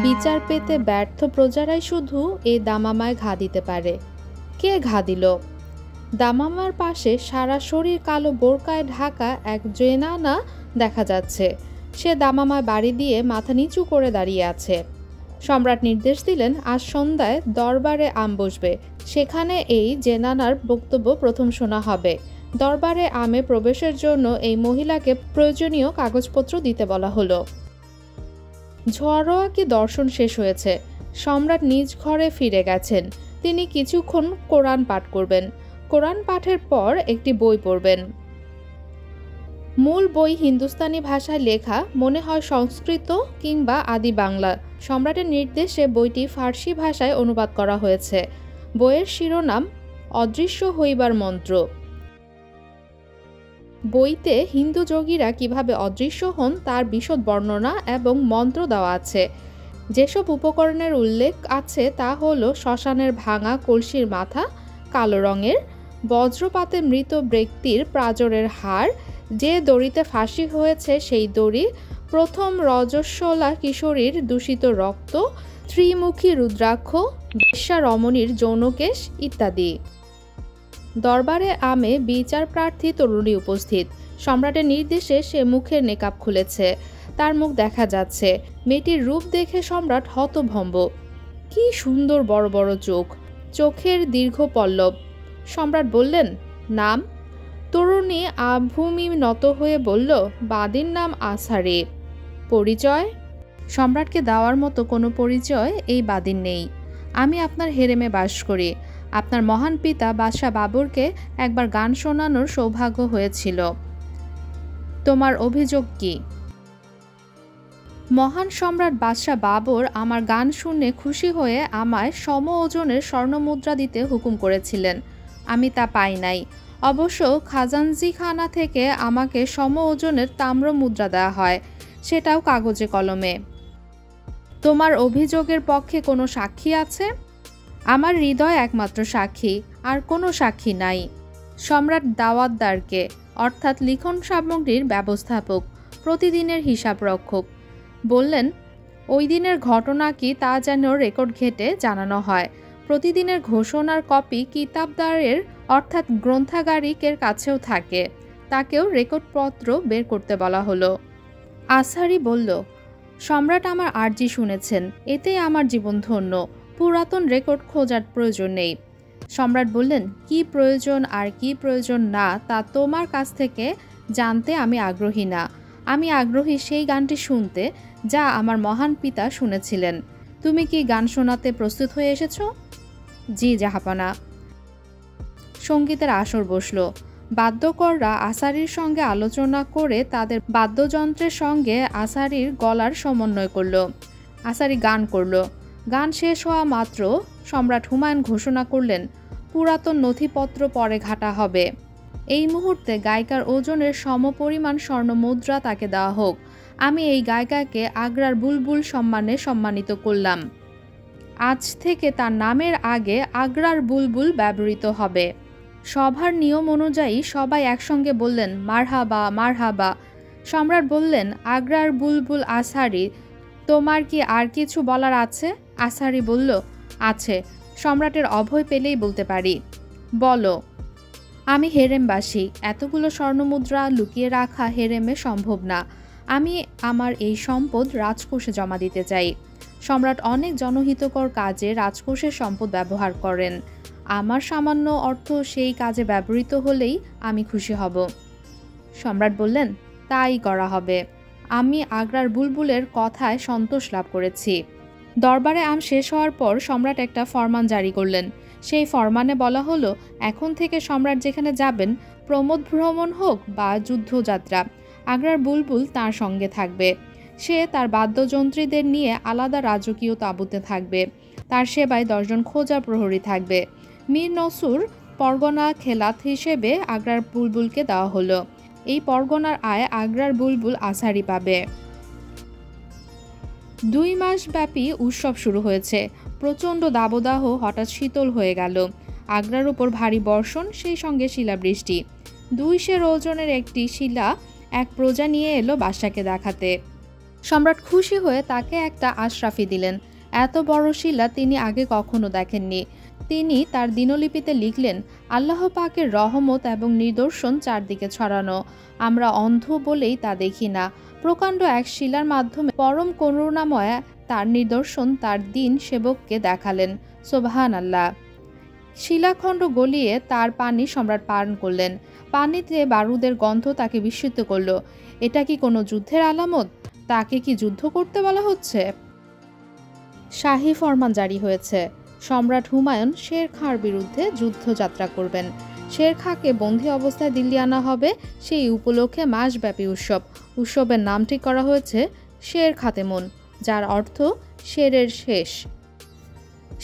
বিচার পেতে ব্যর্থ প্রজারাই শুধু এই দামামায় ঘা দিতে পারে। কে ঘা দিল? দামামার পাশে সারা শরীর কালো বোরকায় ঢাকা এক জেনানা দেখা যাচ্ছে। সে দামামায় বাড়ি দিয়ে মাথা নিচু করে দাঁড়িয়ে আছে। সম্রাট নির্দেশ দিলেন, আজ সন্ধ্যায় দরবারে আম বসবে, সেখানে এই জেনানার বক্তব্য প্রথম শোনা হবে। দরবারে আমে প্রবেশের জন্য এই মহিলাকে প্রয়োজনীয় কাগজপত্র দিতে বলা হলো। ঝড়োয়া কি দর্শন শেষ হয়েছে। সম্রাট নিজ ঘরে ফিরে গেছেন। তিনি কিছুক্ষণ কোরআন পাঠ করবেন। কোরআন পাঠের পর একটি বই পড়বেন। মূল বই হিন্দুস্তানি ভাষায় লেখা, মনে হয় সংস্কৃত কিংবা আদি বাংলা। সম্রাটের নির্দেশে বইটি ফার্সি ভাষায় অনুবাদ করা হয়েছে। বইয়ের শিরোনাম অদৃশ্য হইবার মন্ত্র। বইতে হিন্দু যোগীরা কিভাবে অদৃশ্য হন তার বিশদ বর্ণনা এবং মন্ত্র দেওয়া আছে। যেসব উপকরণের উল্লেখ আছে তা হল শ্মশানের ভাঙা কলসির মাথা কালো রঙের, বজ্রপাতে মৃত ব্যক্তির প্রাজরের হাড়, যে দড়িতে ফাঁসি হয়েছে সেই দড়ি, প্রথম রজস্বলা কিশোরীর দূষিত রক্ত, ত্রিমুখী রুদ্রাক্ষ, বেশ্যা রমণীর যৌনকেশ ইত্যাদি। দরবারে আমে বিচার প্রার্থী তরুণী উপস্থিত। সম্রাটের নির্দেশে সে মুখের নেকাব খুলেছে। তার মুখ দেখা যাচ্ছে। মেয়েটির রূপ দেখে সম্রাট হতভম্ব। কি সুন্দর বড় বড় চোখ, চোখের দীর্ঘ পল্লব। সম্রাট বললেন, নাম? তরুণী আভূমি নত হয়ে বলল, বাদীর নাম আসারে। পরিচয়? সম্রাটকে দেওয়ার মতো কোনো পরিচয় এই বাদীর নেই। আমি আপনার হেরেমে বাস করি। আপনার মহান পিতা বাদশাহ বাবরকে একবার গান শোনানোর সৌভাগ্য হয়েছিল। তোমার অভিযোগ কি? মহান সম্রাট বাদশাহ বাবর আমার গান শুনে খুশি হয়ে আমায় সম ওজনের স্বর্ণমুদ্রা দিতে হুকুম করেছিলেন। আমি তা পাই নাই। অবশ্য খাজানজিখানা থেকে আমাকে সম ওজনের তাম্র মুদ্রা দেওয়া হয়, সেটাও কাগজে কলমে। তোমার অভিযোগের পক্ষে কোনো সাক্ষী আছে? আমার হৃদয় একমাত্র সাক্ষী, আর কোনো সাক্ষী নাই। সম্রাট দাওয়াতদারকে, অর্থাৎ লিখন সামগ্রীর ব্যবস্থাপক, প্রতিদিনের হিসাব রক্ষক, বললেন, ওই দিনের ঘটনা কি তা যেন রেকর্ড ঘেটে জানানো হয়। প্রতিদিনের ঘোষণার কপি কিতাবদারের অর্থাৎ গ্রন্থাগারিকের কাছেও থাকে, তাকেও রেকর্ডপত্র বের করতে বলা হলো। আসারি বলল, সম্রাট আমার আর্জি শুনেছেন, এতেই আমার জীবন ধন্য। পুরাতন রেকর্ড খোঁজার প্রয়োজন নেই। সম্রাট বললেন, কি প্রয়োজন আর কি প্রয়োজন না তা তোমার কাছ থেকে জানতে আমি আগ্রহী না। আমি আগ্রহী সেই গানটি শুনতে যা আমার মহান পিতা শুনেছিলেন। তুমি কি গান শোনাতে প্রস্তুত হয়ে এসেছ? জি জাহাপানা। সঙ্গীতের আসর বসল। বাদ্যকররা আসারির সঙ্গে আলোচনা করে তাদের বাদ্যযন্ত্রের সঙ্গে আসারির গলার সমন্বয় করল। আসারি গান করল। গান শেষ হওয়া মাত্র সম্রাট হুমায়ুন ঘোষণা করলেন, পুরাতন নথিপত্র পরে ঘাটা হবে। এই মুহূর্তে গায়িকার ওজনের সমপরিমাণ স্বর্ণ মুদ্রা তাকে দেওয়া হোক। আমি এই গায়িকাকে আগ্রার বুলবুল সম্মানে সম্মানিত করলাম। আজ থেকে তার নামের আগে আগ্রার বুলবুল ব্যবহৃত হবে। সভার নিয়ম অনুযায়ী সবাই একসঙ্গে বললেন, মারহাবা মারহাবা। সম্রাট বললেন, আগ্রার বুলবুল আসারি, তোমার কি আর কিছু বলার আছে? আসারি বলল, আছে। সম্রাটের অভয় পেলেই বলতে পারি। বলো। আমি হেরেমবাসী। এতগুলো স্বর্ণমুদ্রা লুকিয়ে রাখা হেরেমে সম্ভব না। আমি আমার এই সম্পদ রাজকোষে জমা দিতে চাই। সম্রাট অনেক জনহিতকর কাজে রাজকোষের সম্পদ ব্যবহার করেন। আমার সামান্য অর্থ সেই কাজে ব্যবহৃত হলেই আমি খুশি হব। সম্রাট বললেন, তাই করা হবে। আমি আগ্রার বুলবুলের কথায় সন্তোষ লাভ করেছি। দরবারে আম শেষ হওয়ার পর সম্রাট একটা ফরমান জারি করলেন। সেই ফরমানে বলা হলো, এখন থেকে সম্রাট যেখানে যাবেন, প্রমোদ ভ্রমণ হোক বা যুদ্ধযাত্রা, আগ্রার বুলবুল তার সঙ্গে থাকবে। সে তার বাদ্যযন্ত্রীদের নিয়ে আলাদা রাজকীয় তাঁবুতে থাকবে। তার সেবায় 10 জন খোঁজা প্রহরী থাকবে। মীর নসুর পরগনা খেলাত হিসেবে আগ্রার বুলবুলকে দেওয়া হলো। এই পরগনার আয় আগ্রার বুলবুল আসারি পাবে। 2 মাস ব্যাপী উৎসব শুরু হয়েছে। প্রচণ্ড দাবদাহ হঠাৎ শীতল হয়ে গেল। আগ্রার উপর ভারী বর্ষণ, সেই সঙ্গে শিলাবৃষ্টি। 2 সের ওজনের একটি শিলা এক প্রজা নিয়ে এলো বাদশাকে দেখাতে। সম্রাট খুশি হয়ে তাকে একটা আশরাফি দিলেন। এত বড় শিলা তিনি আগে কখনো দেখেননি। তিনি তার দিনলিপিতে লিখলেন, আল্লাহ পাকের রহমত এবং নিদর্শন চারদিকে ছড়ানো, আমরা অন্ধ বলেই তা দেখি না। প্রকাণ্ড এক শিলার মাধ্যমে পরম করুণাময় তার নিদর্শন তার দিন সেবককে দেখালেন। সুবহানাল্লাহ। শিলাখণ্ড গলিয়ে তার পানি সম্রাট পান করলেন। পানিতে বারুদের গন্ধ তাকে বিস্মিত করল। এটা কি কোনো যুদ্ধের আলামত? তাকে কি যুদ্ধ করতে বলা হচ্ছে? শাহী ফরমান জারি হয়েছে। সম্রাট হুমায়ুন শের খাঁর বিরুদ্ধে যুদ্ধযাত্রা করবেন। শের খাঁকে বন্দী অবস্থায় দিল্লি আনা হবে। সেই উপলক্ষে মাসব্যাপী উৎসবের নাম ঠিক করা হয়েছে শের খাতেমুন, যার অর্থ শেরের শেষ।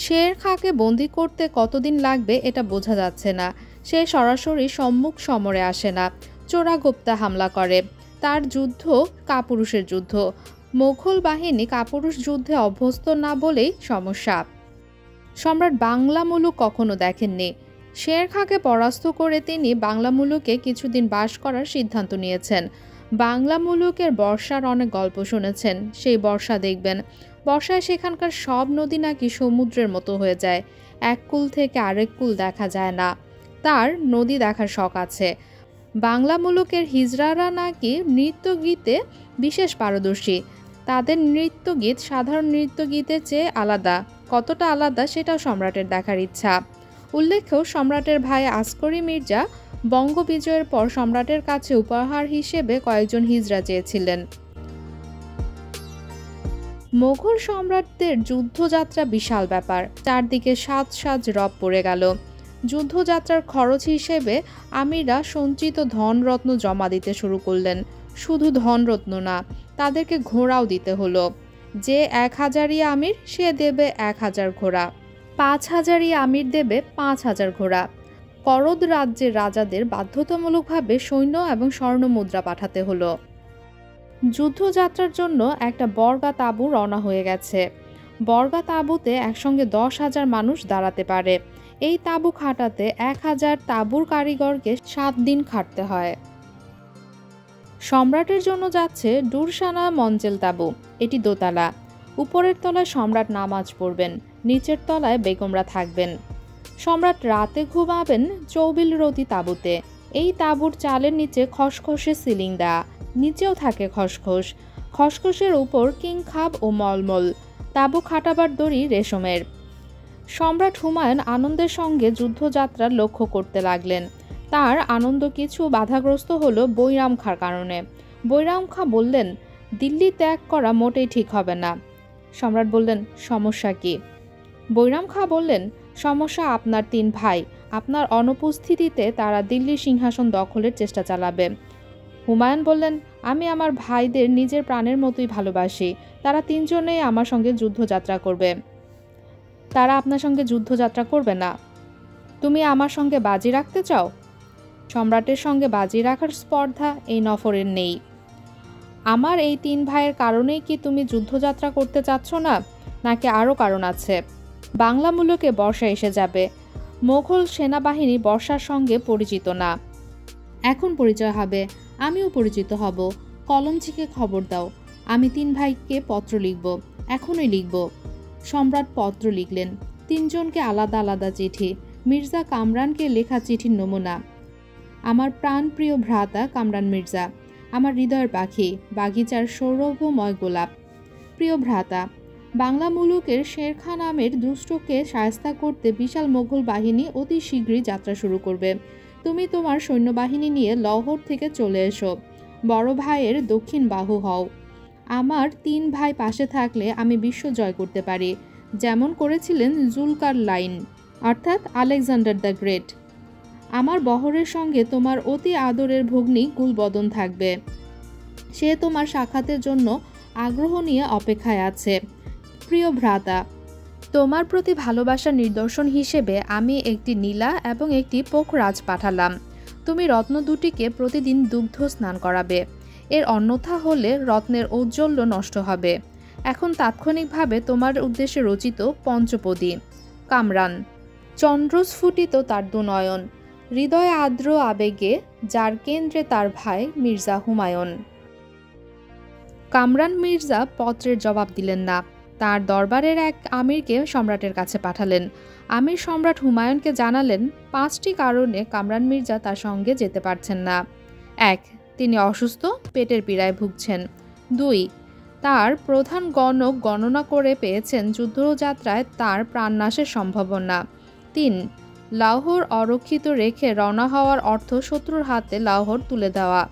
শের খাঁকে বন্দী করতে কতদিন লাগবে এটা বোঝা যাচ্ছে না। সে সরাসরি সম্মুখ সমরে আসে না, চোরাগোপ্তা হামলা করে। তার যুদ্ধ কাপুরুষের যুদ্ধ। মোগল বাহিনী কাপুরুষ যুদ্ধে অভ্যস্ত না বলেই সমস্যা। সম্রাট বাংলা মুলুক কখনো দেখেননি। শের খাঁকে পরাস্ত করে তিনি বাংলা মুলুকে কিছুদিন বাস করার সিদ্ধান্ত নিয়েছেন। বাংলা মুলুকের বর্ষার অনেক গল্প শুনেছেন, সেই বর্ষা দেখবেন। বর্ষায় সেখানকার সব নদী নাকি সমুদ্রের মতো হয়ে যায়, এক কূল থেকে আরেক কূল দেখা যায় না। তার নদী দেখার শখ আছে। বাংলা মুলুকের হিজড়ারা নাকি নৃত্যগীতে বিশেষ পারদর্শী। তাদের নৃত্যগীত সাধারণ নৃত্যগীতের চেয়ে আলাদা। কতটা আলাদা সেটাও সম্রাটের দেখার ইচ্ছা। উল্লেখ্য, সম্রাটের ভাই আসকরি মির্জা বঙ্গবিজয়ের পর সম্রাটের কাছে উপহার হিসেবে কয়েকজন হিজড়া চেয়েছিলেন। মোগল সম্রাটদের যুদ্ধযাত্রা বিশাল ব্যাপার। চারদিকে সাজ সাজ রব পড়ে গেল। যুদ্ধযাত্রার খরচ হিসেবে আমিরা সঞ্চিত ধনরত্ন জমা দিতে শুরু করলেন। শুধু ধনরত্ন না, তাদেরকে ঘোড়াও দিতে হলো। যে 1000 আমির সে দেবে 1000 ঘোড়া, 5000 আমির দেবে 5000 ঘোড়া। করদ রাজ্যের রাজাদের বাধ্যতামূলকভাবে সৈন্য এবং স্বর্ণ মুদ্রা পাঠাতে হলো। যুদ্ধযাত্রার জন্য একটা বর্গা তাঁবু রওনা হয়ে গেছে। বর্গা তাঁবুতে একসঙ্গে 10,000 মানুষ দাঁড়াতে পারে। এই তাঁবু খাটাতে 1000 তাঁবুর কারিগরকে 7 দিন খাটতে হয়। সম্রাটের জন্য যাচ্ছে ডুরসানা মঞ্জেল তাঁবু। এটি দোতলা। উপরের তলায় সম্রাট নামাজ পড়বেন, নিচের তলায় বেগমরা থাকবেন। সম্রাট রাতে ঘুমাবেন চৌবিলরতি তাঁবুতে। এই তাঁবুর চালের নিচে খসখসে সিলিং দেয়া, নিচেও থাকে খসখস। খসখসের উপর কিংখাব ও মলমল। তাঁবু খাটাবার দড়ি রেশমের। সম্রাট হুমায়ুন আনন্দের সঙ্গে যুদ্ধযাত্রার লক্ষ্য করতে লাগলেন। তার আনন্দ কিছু বাধাগ্রস্ত হলো বৈরাম খাঁর কারণে। বৈরাম খাঁ বললেন, দিল্লি ত্যাগ করা মোটেই ঠিক হবে না। সম্রাট বললেন, সমস্যা কি? বৈরাম খাঁ বললেন, সমস্যা আপনার 3 ভাই। আপনার অনুপস্থিতিতে তারা দিল্লির সিংহাসন দখলের চেষ্টা চালাবে। হুমায়ুন বললেন, আমি আমার ভাইদের নিজের প্রাণের মতোই ভালোবাসি। তারা 3 জনেই আমার সঙ্গে যুদ্ধযাত্রা করবে। তারা আপনার সঙ্গে যুদ্ধযাত্রা করবে না। তুমি আমার সঙ্গে বাজি রাখতে চাও? সম্রাটের সঙ্গে বাজি রাখার স্পর্ধা এই নফরের নেই। আমার এই 3 ভাইয়ের কারণেই কি তুমি যুদ্ধযাত্রা করতে চাচ্ছ না, নাকি আরও কারণ আছে? বাংলা মুলুকে বর্ষা এসে যাবে। মোগল সেনাবাহিনী বর্ষার সঙ্গে পরিচিত না। এখন পরিচয় হবে, আমিও পরিচিত হব। কলমচিকে খবর দাও, আমি 3 ভাইকে পত্র লিখব, এখনই লিখব। সম্রাট পত্র লিখলেন। 3 জনকে আলাদা আলাদা চিঠি। মির্জা কামরানকে লেখা চিঠির নমুনা। আমার প্রাণপ্রিয় ভ্রাতা কামরান মির্জা, আমার হৃদয়ের পাখি, বাগিচার সৌরভময় গোলাপ। প্রিয় ভ্রাতা, বাংলা মুলুকের শের খাঁ নামের দুষ্টকে শায়েস্তা করতে বিশাল মোগল বাহিনী অতি শীঘ্রই যাত্রা শুরু করবে। তুমি তোমার সৈন্যবাহিনী নিয়ে লাহোর থেকে চলে এসো। বড় ভাইয়ের দক্ষিণ বাহু হও। আমার 3 ভাই পাশে থাকলে আমি বিশ্ব জয় করতে পারি, যেমন করেছিলেন জুলকার লাইন অর্থাৎ আলেকজান্ডার দ্য গ্রেট। আমার বহরের সঙ্গে তোমার অতি আদরের ভগ্নী গুলবদন থাকবে। সে তোমার সাক্ষাতের জন্য আগ্রহ নিয়ে অপেক্ষায় আছে। প্রিয় ভ্রাতা, তোমার প্রতি ভালোবাসার নিদর্শন হিসেবে আমি একটি নীলা এবং একটি পোখরাজ পাঠালাম। তুমি রত্ন দুটিকে প্রতিদিন দুগ্ধ স্নান করাবে। এর অন্যথা হলে রত্নের ঔজ্জ্বল্য নষ্ট হবে। এখন তাৎক্ষণিকভাবে তোমার উদ্দেশ্যে রচিত পঞ্চপদী। কামরান। চন্দ্রস্ফুটিত তার 2 নয়ন, হৃদয়ে আর্দ্র আবেগে যার কেন্দ্রে তার ভাই মির্জা হুমায়ুন। কামরান মির্জা পত্রের জবাব দিলেন না। তার দরবারের এক আমিরকে সম্রাটের কাছে পাঠালেন। আমির সম্রাট হুমায়ুনকে জানালেন 5টি কারণে কামরান মির্জা তার সঙ্গে যেতে পারছেন না। 1. তিনি অসুস্থ, পেটের পীড়ায় ভুগছেন। 2. তার প্রধান গণক গণনা করে পেয়েছেন যুদ্ধযাত্রায় তার প্রাণনাশের সম্ভাবনা। 3. লাহোর অরক্ষিত রেখে রওনা হওয়ার অর্থ শত্রুর হাতে লাহোর তুলে দেওয়া।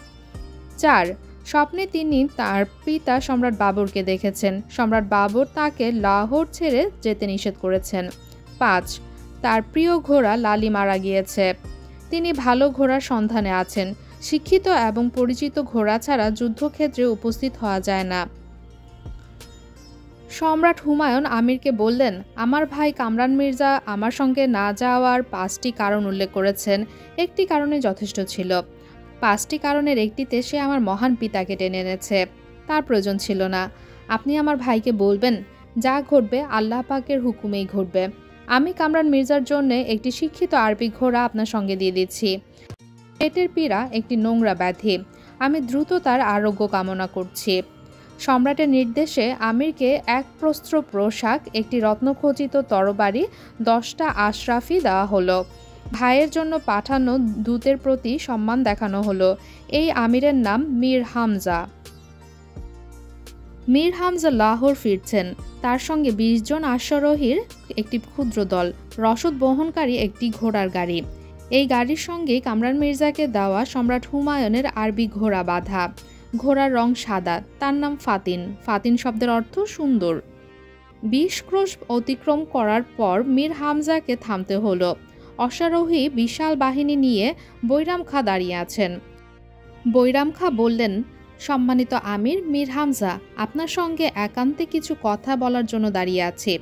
4. স্বপ্নে তিনি তার পিতা সম্রাট বাবরকে দেখেছেন। সম্রাট বাবর তাকে লাহোর ছেড়ে যেতে নিষেধ করেছেন। 5. তার প্রিয় ঘোড়া লালি মারা গিয়েছে। তিনি ভালো ঘোড়ার সন্ধানে আছেন। শিক্ষিত এবং পরিচিত ঘোড়া ছাড়া যুদ্ধক্ষেত্রে উপস্থিত হওয়া যায় না। সম্রাট হুমায়ুন আমিরকে বললেন, আমার ভাই কামরান মির্জা আমার সঙ্গে না যাওয়ার 5টি কারণ উল্লেখ করেছেন। একটি কারণে যথেষ্ট ছিল। 5টি কারণের একটিতে সে আমার মহান পিতাকে টেনে এনেছে। তার প্রয়োজন ছিল না। আপনি আমার ভাইকে বলবেন, যা ঘটবে আল্লাহ পাকের হুকুমেই ঘটবে। আমি কামরান মির্জার জন্য একটি শিক্ষিত আরবি ঘোড়া আপনার সঙ্গে দিয়ে দিচ্ছি। পেটের পীড়া একটি নোংরা ব্যাধি। আমি দ্রুত তার আরোগ্য কামনা করছি। সম্রাটের নির্দেশে আমিরকে এক প্রস্ত্র পোশাক, একটি রত্নখচিত তরবারি, 10টা আশরাফি দেওয়া হলো। ভাইয়ের জন্য পাঠানো দূতের প্রতি সম্মান দেখানো হলো। এই আমিরের নাম মীর হামজা। মীর হামজা লাহোর ফিরছেন। তার সঙ্গে 20 জন অশ্বারোহীর একটি ক্ষুদ্র দল, রসদ বহনকারী একটি ঘোড়ার গাড়ি। এই গাড়ির সঙ্গে কামরান মির্জাকে দেওয়া সম্রাট হুমায়ুনের আরবি ঘোড়া বাঁধা। ঘোড়ার রং সাদা। তার নাম ফাতিন। ফাতিন শব্দের অর্থ সুন্দর। 20 ক্রোশ অতিক্রম করার পর মীর হামজাকে থামতে হলো। অশ্বারোহী বিশাল বাহিনী নিয়ে বৈরাম খাঁ দাঁড়িয়ে আছেন। বৈরাম খাঁ বললেন, সম্মানিত আমির মীর হামজা, আপনার সঙ্গে একান্তে কিছু কথা বলার জন্য দাঁড়িয়ে আছে।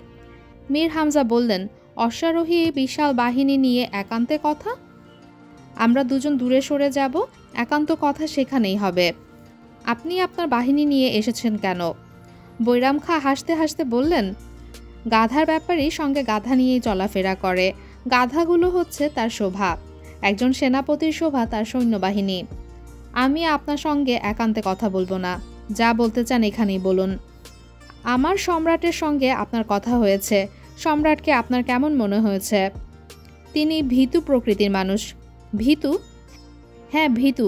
মীর হামজা বললেন, অশ্বারোহী বিশাল বাহিনী নিয়ে একান্তে কথা? আমরা দুজন দূরে সরে যাব, একান্ত কথা সেখানেই হবে। আপনি আপনার বাহিনী নিয়ে এসেছেন কেন? বৈরাম খাঁ হাসতে হাসতে বললেন, গাধার ব্যাপারই সঙ্গে গাধা নিয়েই চলাফেরা করে। গাধাগুলো হচ্ছে তার শোভা। একজন সেনাপতির শোভা তার সৈন্যবাহিনী। আমি আপনার সঙ্গে একান্তে কথা বলবো না। যা বলতে চান এখানেই বলুন। আমার সম্রাটের সঙ্গে আপনার কথা হয়েছে। সম্রাটকে আপনার কেমন মনে হয়েছে? তিনি ভীতু প্রকৃতির মানুষ। ভীতু? হ্যাঁ, ভীতু।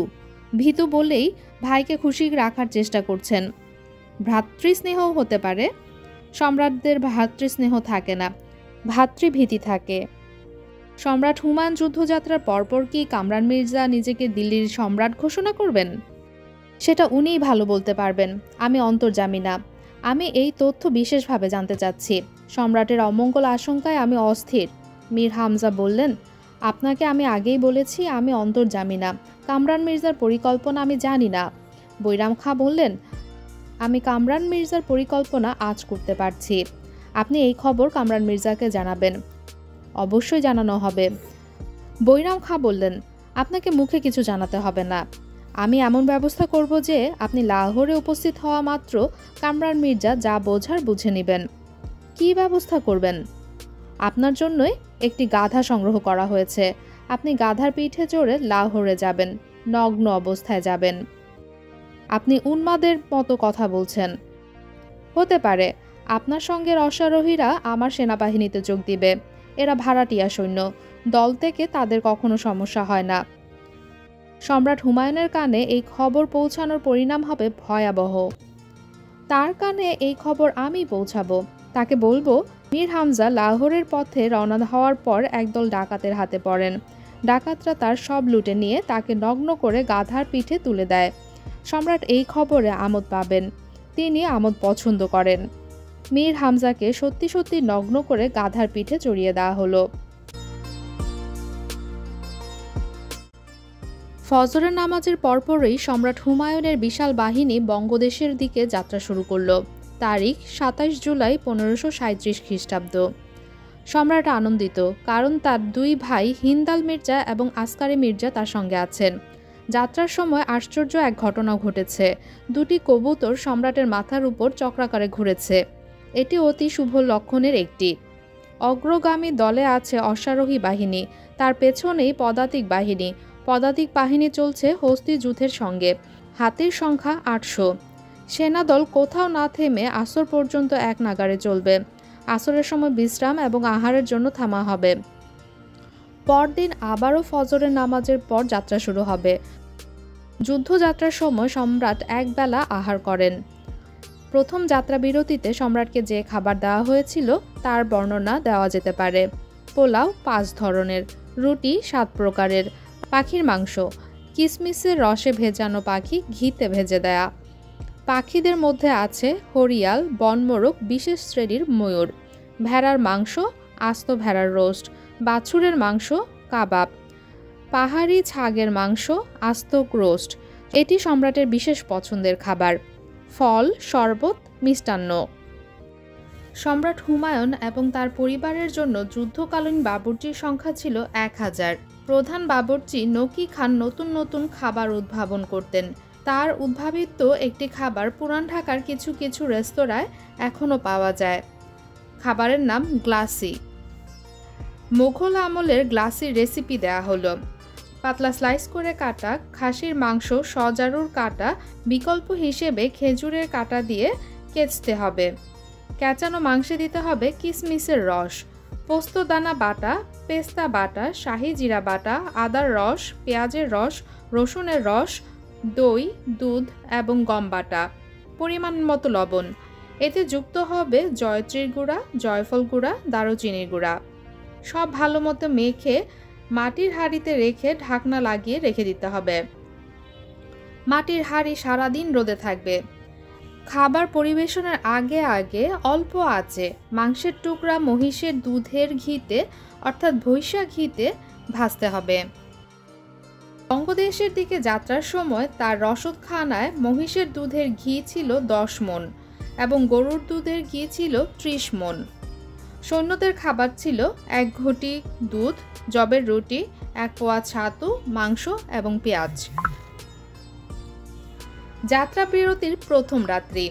ভীতু বলেই ভাইকে খুশি রাখার চেষ্টা করছেন। ভ্রাতৃস্নেহ হতে পারে। সম্রাটদের ভ্রাতৃস্নেহ থাকে না, ভ্রাতৃভীতি থাকে। সম্রাট হুমায়ুন যুদ্ধযাত্রার পরপর কি কামরান মির্জা নিজেকে দিল্লির সম্রাট ঘোষণা করবেন? সেটা উনিই ভালো বলতে পারবেন। আমি অন্তর্যামী না। আমি এই তথ্য বিশেষভাবে জানতে চাচ্ছি। সম্রাটের অমঙ্গল আশঙ্কায় আমি অস্থির। মীর হামজা বললেন, আপনাকে আমি আগেই বলেছি আমি অন্তর্যামী না। কামরান মির্জার পরিকল্পনা আমি জানি না। বৈরাম খাঁ বললেন, আমি কামরান মির্জার পরিকল্পনা আজ করতে পারছি। আপনি এই খবর কামরান মির্জাকে জানাবেন। অবশ্যই জানানো হবে। বৈরাম খাঁ বললেন, আপনাকে মুখে কিছু জানাতে হবে না। আমি এমন ব্যবস্থা করব যে আপনি লাহোরে উপস্থিত হওয়া মাত্র কামরান মির্জা যা বোঝার বুঝে নেবেন। কি ব্যবস্থা করবেন? আপনার জন্যই একটি গাধা সংগ্রহ করা হয়েছে। আপনি গাধার পিঠে চড়ে লাহোরে যাবেন। নগ্ন অবস্থায় যাবেন। আপনি উন্মাদের মতো কথা বলছেন। হতে পারে। আপনার সঙ্গের অশ্বারোহীরা আমার সেনাবাহিনীতে যোগ দিবে। এরা ভাড়াটিয়া সৈন্য। দল থেকে তাদের কখনো সমস্যা হয় না। সম্রাট হুমায়ুনের কানে এই খবর পৌঁছানোর পরিণাম হবে ভয়াবহ। তার কানে এই খবর আমি পৌঁছাবো। তাকে বলবো, মীর হামজা লাহোরের পথে রওনা হওয়ার পর একদল ডাকাতের হাতে পড়েন। ডাকাতরা তার সব লুটে নিয়ে তাকে নগ্ন করে গাধার পিঠে তুলে দেয়। সম্রাট এই খবরে আমোদ পাবেন। তিনি আমোদ পছন্দ করেন। মীর হামজাকে সত্যি সত্যি নগ্ন করে গাধার পিঠে চড়িয়ে দেওয়া হলো। ফজরের নামাজের পরপরই সম্রাট হুমায়ুনের বিশাল বাহিনী বঙ্গদেশের দিকে যাত্রা শুরু করল। তারিখ 27 জুলাই 1537 খ্রিস্টাব্দ। সম্রাট আনন্দিত, কারণ তার 2 ভাই হিন্দাল মির্জা এবং আসকারি মির্জা তার সঙ্গে আছেন। যাত্রার সময় আশ্চর্য এক ঘটনা ঘটেছে। 2টি কবুতর সম্রাটের মাথার উপর চক্রাকারে ঘুরেছে। এটি অতি শুভ লক্ষণের একটি। অগ্রগামী দলে আছে অশ্বারোহী বাহিনী, তার পেছনেই পদাতিক বাহিনী। পদাতিক বাহিনী চলছে হস্তি যুদ্ধের সঙ্গে। হাতির সংখ্যা ৮০০। সেনাদল কোথাও না থেমে আসর পর্যন্ত এক নাগাড়ে চলবে। আসরের সময় বিশ্রাম এবং আহারের জন্য থামা হবে। পরদিন আবারও ফজরের নামাজের পর যাত্রা শুরু হবে। যুদ্ধযাত্রার সময় সম্রাট একবেলা আহার করেন। প্রথম যাত্রা বিরতিতে সম্রাটকে যে খাবার দেওয়া হয়েছিল তার বর্ণনা দেওয়া যেতে পারে। পোলাও ৫ ধরনের, রুটি ৭ প্রকারের, পাখির মাংস, কিসমিসের রসে ভেজানো পাখি ঘিতে ভেজে দেয়া। পাখিদের মধ্যে আছে হরিয়াল, বনমোরগ, বিশেষ শ্রেণীর ময়ূর, ভেড়ার মাংস, আস্ত ভেড়ার রোস্ট, বাছুরের মাংস, কাবাব, পাহাড়ি ছাগের মাংস, আস্ত রোস্ট। এটি সম্রাটের বিশেষ পছন্দের খাবার। ফল, শরবত, মিষ্টান্ন। সম্রাট হুমায়ুন এবং তার পরিবারের জন্য যুদ্ধকালীন বাবুর্চির সংখ্যা ছিল ১০০০। প্রধান বাবুর্চি নকি খান নতুন নতুন খাবার উদ্ভাবন করতেন। তার উদ্ভাবিত একটি খাবার পুরান ঢাকার কিছু কিছু রেস্তোরাঁয় এখনও পাওয়া যায়। খাবারের নাম গ্লাসি। মোঘল আমলের গ্লাসির রেসিপি দেয়া হলো। পাতলা স্লাইস করে কাটা খাসির মাংস সজারুর কাটা, বিকল্প হিসেবে খেজুরের কাটা দিয়ে কেচতে হবে। কেচানো মাংসে দিতে হবে কিসমিসের রস, পোস্তদানা বাটা, পেস্তা বাটা, শাহি জিরা বাটা, আদার রস, পেঁয়াজের রস, রসুনের রস, দই, দুধ এবং গম বাটা, পরিমাণ মতো লবণ। এতে যুক্ত হবে জয়ত্রীর গুঁড়া, জয়ফল গুঁড়া, দারুচিনির গুঁড়া। সব ভালো মতো মেখে মাটির হাঁড়িতে রেখে ঢাকনা লাগিয়ে রেখে দিতে হবে। মাটির হাঁড়ি সারাদিন রোদে থাকবে। খাবার পরিবেশনের আগে আগে অল্প আঁচে মাংসের টুকরা মহিষের দুধের ঘিতে অর্থাৎ ভৈষা ঘিতে ভাজতে হবে। বঙ্গদেশের দিকে যাত্রার সময় তার রসদখানায় মহিষের দুধের ঘি ছিল ১০ মণ এবং গরুর দুধের ঘি ছিল ৩০ মণ। সৈন্যদের খাবার ছিল ১ ঘটি দুধ, জবের রুটি, ১ পোয়া ছাতু, মাংস এবং পেঁয়াজ। যাত্রা বিরতির প্রথম রাত্রি।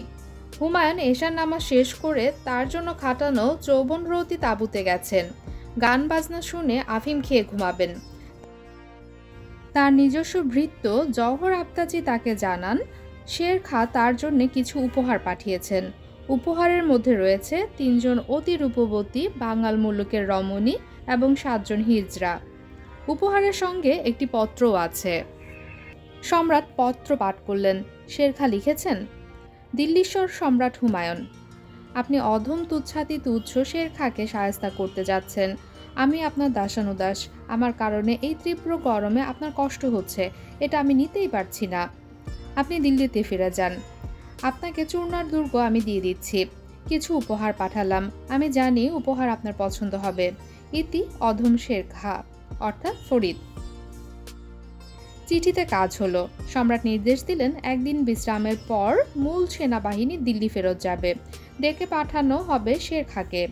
হুমায়ুন এশার নামাজ শেষ করে তার জন্য খাটানো চৌবনরতি তাঁবুতে গেছেন। গান বাজনা শুনে আফিম খেয়ে ঘুমাবেন। তার নিজস্ব ভৃত্য জওহর আফতাজি তাকে জানান শের খাঁ তার জন্য কিছু উপহার পাঠিয়েছেন। উপহারের মধ্যে রয়েছে ৩ জন অতি রূপবতী বাঙাল মুলুকের রমণী এবং ৭ জন হিজড়া। উপহারের সঙ্গে একটি পত্রও আছে। সম্রাট পত্র পাঠ করলেন। শের খাঁ লিখেছেন, দিল্লীশ্বর সম্রাট হুমায়ুন, আপনি অধম তুচ্ছাতি তুচ্ছ শের খাঁকে শায়েস্তা করতে যাচ্ছেন। আমি আপনার দাসানুদাস। আমার কারণে এই তীব্র গরমে আপনার কষ্ট হচ্ছে, এটা আমি নিতেই পারছি না। আপনি দিল্লিতে ফিরে যান। আপনাকে চূর্ণার দুর্গ আমি দিয়ে দিচ্ছি। কিছু উপহার পাঠালাম। আমি জানি উপহার আপনার পছন্দ হবে। ইতি অধম শের খাঁ অর্থাৎ ফরিদ। চিঠিতে কাজ হলো। সম্রাট নির্দেশ দিলেন একদিন বিশ্রামের পর মূল সেনাবাহিনী দিল্লি ফেরত যাবে। ডেকে পাঠানো হবে শের খাঁকে।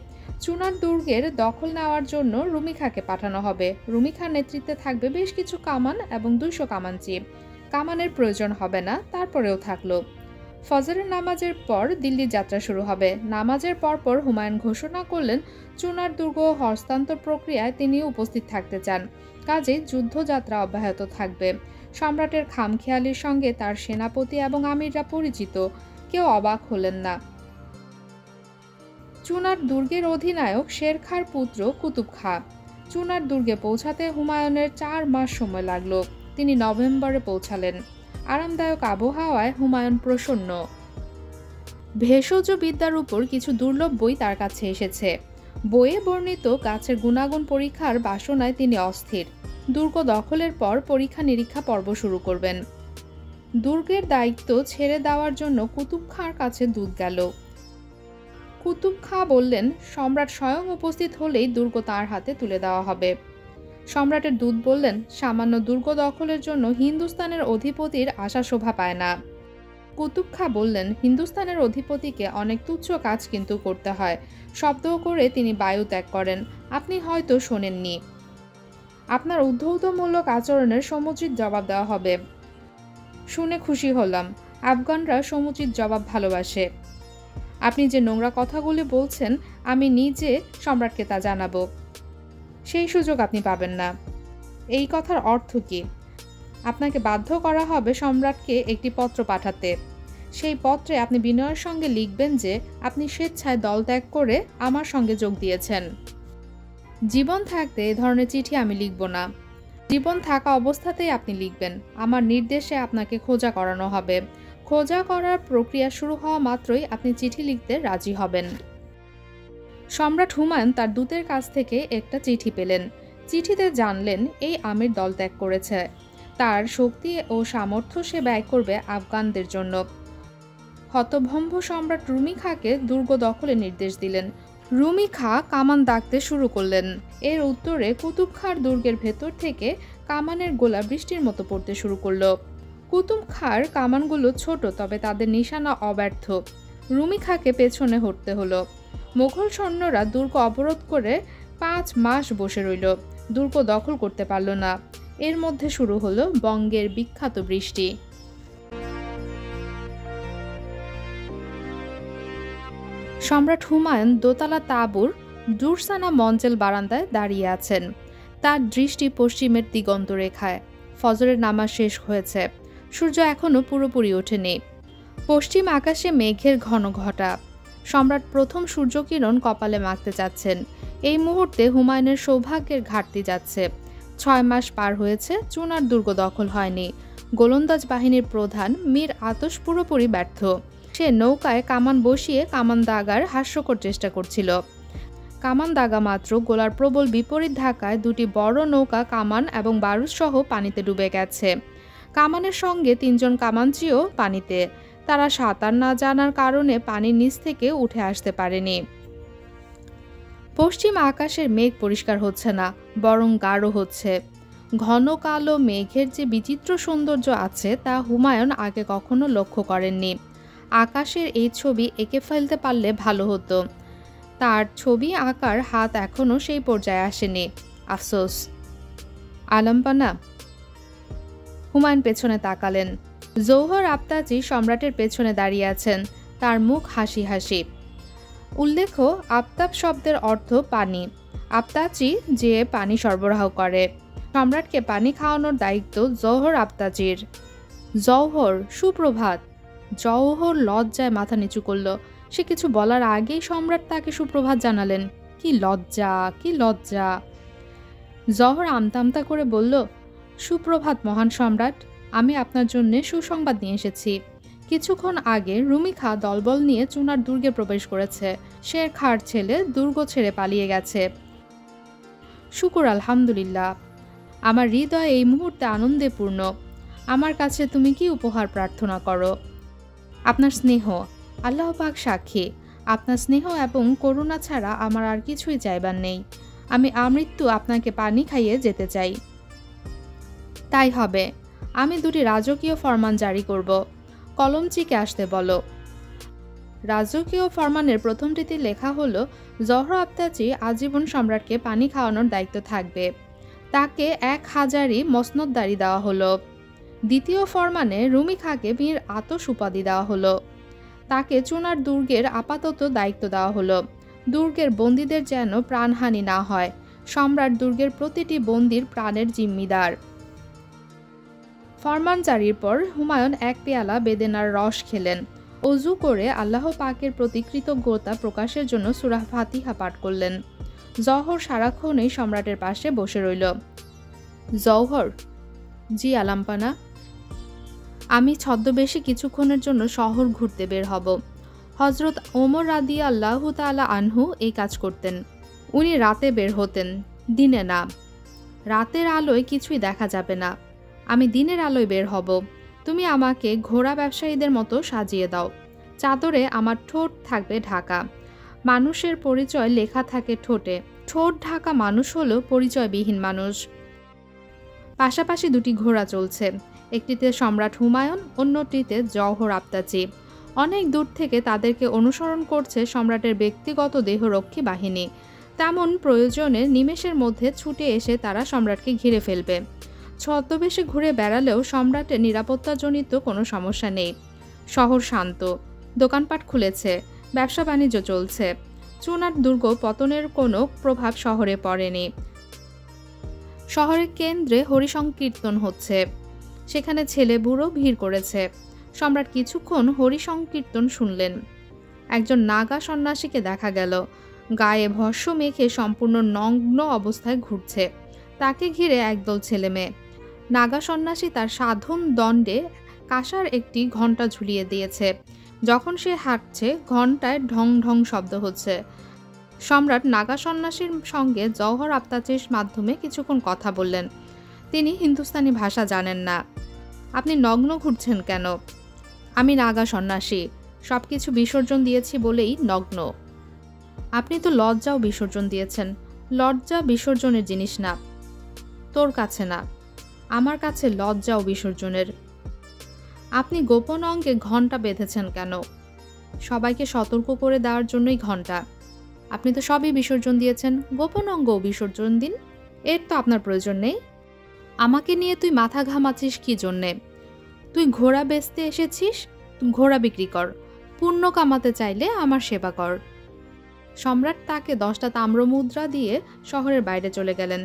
চুনার দুর্গের দখল নেওয়ার জন্য রুমি খাঁকে পাঠানো হবে। রুমি খাঁর নেতৃত্বে থাকবে বেশ কিছু কামান এবং ২০০ কামানচি। কামানের প্রয়োজন হবে না, তারপরেও থাকলো। ফজরের নামাজের পর দিল্লি যাত্রা শুরু হবে। নামাজের পরপর হুমায়ুন ঘোষণা করলেন চুনার দুর্গ হস্তান্তর প্রক্রিয়ায় তিনি উপস্থিত থাকতে চান। কাজেই যুদ্ধযাত্রা অব্যাহত থাকবে। সম্রাটের খামখেয়ালির সঙ্গে তার সেনাপতি এবং আমিররা পরিচিত। কেউ অবাক হলেন না। চুনার দুর্গের অধিনায়ক শের খাঁর পুত্র কুতুব খাঁ। চুনার দুর্গে পৌঁছাতে হুমায়ুনের ৪ মাস সময় লাগল। তিনি নভেম্বরে পৌঁছালেন। আরামদায়ক আবহাওয়ায় হুমায়ুন প্রসন্ন। ভেষজ বিদ্যার উপর কিছু দুর্লভ বই তার কাছে এসেছে। বইয়ে বর্ণিত গাছের গুণাগুণ পরীক্ষার বাসনায় তিনি অস্থির। দুর্গ দখলের পর পরীক্ষা নিরীক্ষা পর্ব শুরু করবেন। দুর্গের দায়িত্ব ছেড়ে দেওয়ার জন্য কুতুব খাঁর কাছে দূত গেল। কুতুব খাঁ বললেন সম্রাট স্বয়ং উপস্থিত হলেই দুর্গ তাঁর হাতে তুলে দেওয়া হবে। সম্রাটের দূত বললেন সামান্য দুর্গ দখলের জন্য হিন্দুস্তানের অধিপতির আশা শোভা পায় না। কুতুব খাঁ বললেন হিন্দুস্তানের অধিপতিকে অনেক তুচ্ছ কাজ কিন্তু করতে হয়। শব্দ করে তিনি বায়ু ত্যাগ করেন। আপনি হয়তো শোনেননি। আপনার উদ্ধৌতমূলক আচরণের সমুচিত জবাব দেওয়া হবে। শুনে খুশি হলাম। আফগানরা সমুচিত জবাব ভালোবাসে। আপনি যে নোংরা কথাগুলি বলছেন আমি নিজে সম্রাটকে তা জানাবো। সেই সুযোগ আপনি পাবেন না। এই কথার অর্থ কি? আপনাকে বাধ্য করা হবে সম্রাটকে একটি পত্র পাঠাতে। সেই পত্রে আপনি বিনয়ের সঙ্গে লিখবেন যে আপনি স্বেচ্ছায় দল ত্যাগ করে আমার সঙ্গে যোগ দিয়েছেন। জীবন থাকতে এ ধরনের চিঠি আমি লিখব না। জীবন থাকা অবস্থাতেই আপনি লিখবেন। আমার নির্দেশে আপনাকে খোঁজা করানো হবে। খোঁজা করার প্রক্রিয়া শুরু হওয়া মাত্রই আপনি চিঠি লিখতে রাজি হবেন। সম্রাট হুমায়ুন তার দূতের কাছ থেকে একটা চিঠি পেলেন। চিঠিতে জানলেন এই আমির দল ত্যাগ করেছে। তার শক্তি ও সামর্থ্য সে ব্যয় করবে আফগানদের জন্য। হতভম্ব সম্রাট রুমি খাঁকে দুর্গ দখলের নির্দেশ দিলেন। রুমি খাঁ কামান দাগতে শুরু করলেন। এর উত্তরে কুতুব খাঁর দুর্গের ভেতর থেকে কামানের গোলা বৃষ্টির মতো পড়তে শুরু করলো। কুতুব খাঁর কামানগুলো ছোট, তবে তাদের নিশানা অব্যর্থ। রুমি খাঁকে পেছনে হটতে হলো। মোগল সৈন্যরা দুর্গ অবরোধ করে 5 মাস বসে রইল। দুর্গ দখল করতে পারল না। এর মধ্যে শুরু হলো বঙ্গের বিখ্যাত বৃষ্টি। সম্রাট হুমায়ুন দোতলা তাঁবুর দুরসানা মঞ্চেল বারান্দায় দাঁড়িয়ে আছেন। তার দৃষ্টি পশ্চিমের দিগন্ত রেখায়। ফজরের নামাজ শেষ হয়েছে। সূর্য এখনো পুরোপুরি ওঠেনি। পশ্চিম আকাশে মেঘের ঘন ঘটা। সম্রাট প্রথম সূর্যকিরণ কপালে মাখতে চাচ্ছেন। এই মুহূর্তে হুমায়ুনের সৌভাগ্যের ঘাটতি যাচ্ছে। 6 মাস পার হয়েছে, চুনার দুর্গ দখল হয়নি। গোলন্দাজ বাহিনীর প্রধান মীর আতশ পুরোপুরি ব্যর্থ। সে নৌকায় কামান বসিয়ে কামান দাগার হাস্যকর চেষ্টা করছিল। কামান দাগা মাত্র গোলার প্রবল বিপরীত ধাক্কায় 2টি বড় নৌকা কামান এবং বারুদ সহ পানিতে ডুবে গেছে। কামানের সঙ্গে 3 জন কামানচিও পানিতে। তারা সাঁতার না জানার কারণে পানির নিচ থেকে উঠে আসতে পারেনি। পশ্চিম আকাশের মেঘ পরিষ্কার হচ্ছে না, বরং গাঢ় হচ্ছে। ঘন কালো মেঘের যে বিচিত্র সৌন্দর্য আছে তা হুমায়ুন আগে কখনো লক্ষ্য করেননি। আকাশের এই ছবি এঁকে ফেলতে পারলে ভালো হতো। তার ছবি আঁকার হাত এখনো সেই পর্যায়ে আসেনি। আফসোস। আলম্পানা। হুমায়ুন পেছনে তাকালেন। জৌহর আফতাচি সম্রাটের পেছনে দাঁড়িয়ে আছেন। তার মুখ হাসি হাসি। উল্লেখ্য, আফতাব শব্দের অর্থ পানি। আফতাচি যে পানি সরবরাহ করে। সম্রাটকে পানি খাওয়ানোর দায়িত্ব জৌহর আফতাচির। জৌহর, সুপ্রভাত। জৌহর লজ্জায় মাথা নিচু করল। সে কিছু বলার আগেই সম্রাট তাকে সুপ্রভাত জানালেন। কি লজ্জা, কি লজ্জা! জৌহর আমতা আমতা করে বলল, সুপ্রভাত মহান সম্রাট। আমি আপনার জন্য সুসংবাদ নিয়ে এসেছি। কিছুক্ষণ আগে রুমি খাঁ দলবল নিয়ে চুনার দুর্গে প্রবেশ করেছে। শের খাঁর ছেলে দুর্গ ছেড়ে পালিয়ে গেছে। শুকুর আলহামদুলিল্লাহ। আমার হৃদয় এই মুহূর্তে আনন্দে পূর্ণ। আমার কাছে তুমি কি উপহার প্রার্থনা করো? আপনার স্নেহ। আল্লাহ পাক সাক্ষী, আপনার স্নেহ এবং করুণা ছাড়া আমার আর কিছুই চাইবার নেই। আমি আমৃত্যু আপনাকে পানি খাইয়ে যেতে চাই। তাই হবে। আমি 2টি রাজকীয় ফরমান জারি করব। কলমচিকে আসতে বলো। রাজকীয় ফরমানের প্রথমটিতে লেখা হলো, জহর আফতাচি আজীবন সম্রাটকে পানি খাওয়ানোর দায়িত্ব থাকবে। তাকে 1000ই মসনদদারি দেওয়া হলো। দ্বিতীয় ফরমানে রুমি খাঁকে মীর আতশ উপাধি দেওয়া হলো। তাকে চুনার দুর্গের আপাতত দায়িত্ব দেওয়া হলো। দুর্গের বন্দীদের যেন প্রাণহানি না হয়। সম্রাট দুর্গের প্রতিটি বন্দীর প্রাণের জিম্মিদার। ফরমান জারির পর হুমায়ুন 1 পেয়ালা বেদেনার রস খেলেন। অজু করে আল্লাহ পাকের প্রতি কৃতজ্ঞতা প্রকাশের জন্য সূরা ফাতিহা পাঠ করলেন। জৌহর সারাক্ষণই সম্রাটের পাশে বসে রইল। জৌহর। জি আলাম্পানা। আমি ছদ্মবেশে কিছুক্ষণের জন্য শহর ঘুরতে বের হব। হজরত ওমর রাদিয়াল্লাহু তাআলা আনহু এই কাজ করতেন। উনি রাতে বের হতেন, দিনে না। রাতের আলোয় কিছুই দেখা যাবে না। আমি দিনের আলোয় বের হব। তুমি আমাকে ঘোড়া ব্যবসায়ীদের মতো সাজিয়ে দাও। চাদরে আমার ঠোঁট থাকবে ঢাকা। মানুষের পরিচয় লেখা থাকে ঠোঁটে। ঠোঁট ঢাকা মানুষ হলো পরিচয়বিহীন মানুষ। পাশাপাশি 2টি ঘোড়া চলছে। একটিতে সম্রাট হুমায়ুন, অন্যটিতে জৌহর আফতাচি। অনেক দূর থেকে তাদেরকে অনুসরণ করছে সম্রাটের ব্যক্তিগত দেহরক্ষী বাহিনী। তেমন প্রয়োজনে নিমেষের মধ্যে ছুটে এসে তারা সম্রাটকে ঘিরে ফেলবে। ছদ্মবেশে ঘুরে বেড়ালেও সম্রাটের নিরাপত্তাজনিত কোনো সমস্যা নেই। শহর শান্ত। দোকানপাট খুলেছে। ব্যবসা বাণিজ্য চলছে। চুনার দুর্গ পতনের কোনো প্রভাব শহরে পড়েনি। শহরের কেন্দ্রে হরিসংকীর্তন হচ্ছে। সেখানে ছেলে বুড়ো ভিড় করেছে। সম্রাট কিছুক্ষণ হরি সংকীর্তন শুনলেন। একজন নাগা সন্ন্যাসীকে দেখা গেল, গায়ে ভস্য মেখে সম্পূর্ণ নগ্ন অবস্থায় ঘুরছে। তাকে ঘিরে একদল ছেলে মেয়ে। নাগা সন্ন্যাসী তার সাধন দণ্ডে কাঁসার একটি ঘণ্টা ঝুলিয়ে দিয়েছে। যখন সে হাঁটছে ঘণ্টায় ঢং ঢং শব্দ হচ্ছে। সম্রাট নাগা সন্ন্যাসীর সঙ্গে জওহর আফতাচের মাধ্যমে কিছুক্ষণ কথা বললেন। তিনি হিন্দুস্তানি ভাষা জানেন না। আপনি নগ্ন ঘুরছেন কেন? আমি নাগা সন্ন্যাসী, সব কিছু বিসর্জন দিয়েছি বলেই নগ্ন। আপনি তো লজ্জাও বিসর্জন দিয়েছেন। লজ্জা বিসর্জনের জিনিস না। তোর কাছে না, আমার কাছে লজ্জাও বিসর্জনের। আপনি গোপন অঙ্গে ঘণ্টা বেঁধেছেন কেন? সবাইকে সতর্ক করে দেওয়ার জন্যই ঘণ্টা। আপনি তো সবই বিসর্জন দিয়েছেন, গোপন অঙ্গও বিসর্জন দিন। এর তো আপনার প্রয়োজন নেই। আমাকে নিয়ে তুই মাথা ঘামাচ্ছিস কি জন্যে? তুই ঘোড়া বেচতে এসেছিস, ঘোড়া বিক্রি কর। পুণ্য কামাতে চাইলে আমার সেবা কর। সম্রাট তাকে 10টা তাম্রমুদ্রা দিয়ে শহরের বাইরে চলে গেলেন।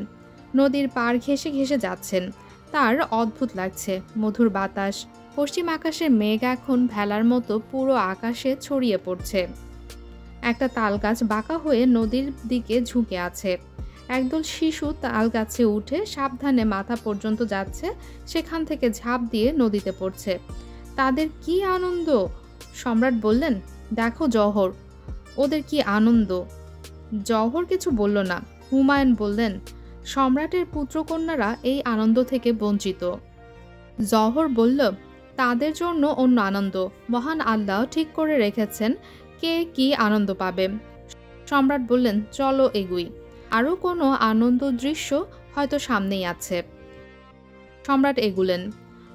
নদীর পাড় ঘেঁষে ঘেঁষে যাচ্ছেন। তার অদ্ভুত লাগছে। মধুর বাতাস, পশ্চিম আকাশের মেঘ এখন ভেলার মতো পুরো আকাশে ছড়িয়ে পড়ছে। একটা তালগাছ বাঁকা হয়ে নদীর দিকে ঝুঁকে আছে। একদল শিশু তাল গাছে উঠে সাবধানে মাথা পর্যন্ত যাচ্ছে, সেখান থেকে ঝাঁপ দিয়ে নদীতে পড়ছে। তাদের কি আনন্দ! সম্রাট বললেন, দেখো জওহর, ওদের কি আনন্দ। জওহর কিছু বলল না। হুমায়ুন বললেন, সম্রাটের পুত্রকন্যারা এই আনন্দ থেকে বঞ্চিত। জওহর বলল, তাদের জন্য অন্য আনন্দ মহান আল্লাহ ঠিক করে রেখেছেন কে কি আনন্দ পাবে। সম্রাট বললেন, চলো এগুই, আরও কোনো আনন্দ দৃশ্য হয়তো সামনেই আছে। সম্রাট এগুলেন।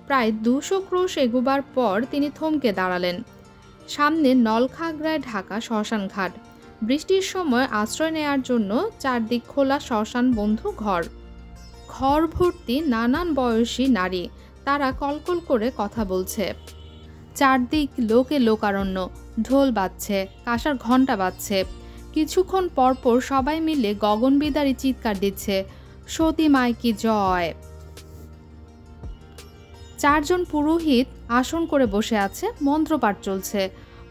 প্রায় 200 ক্রোশ এগুবার পর তিনি থমকে দাঁড়ালেন। সামনে নলখাগড়ায় ঢাকা শ্মশান ঘাট। বৃষ্টির সময় আশ্রয় নেয়ার জন্য চারদিক খোলা শ্মশান বন্ধু ঘর। ঘর ভর্তি নানান বয়সী নারী, তারা কলকল করে কথা বলছে। চারদিক লোকে লোকারণ্য, ঢোল বাজছে, কাঁসার ঘণ্টা বাজছে। কিছুক্ষণ পরপর সবাই মিলে গগনবিদারী চিৎকার দিচ্ছে, সতী মায় কি জয়। 4 জন পুরোহিত আসন করে বসে আছে, মন্ত্রপাঠ চলছে।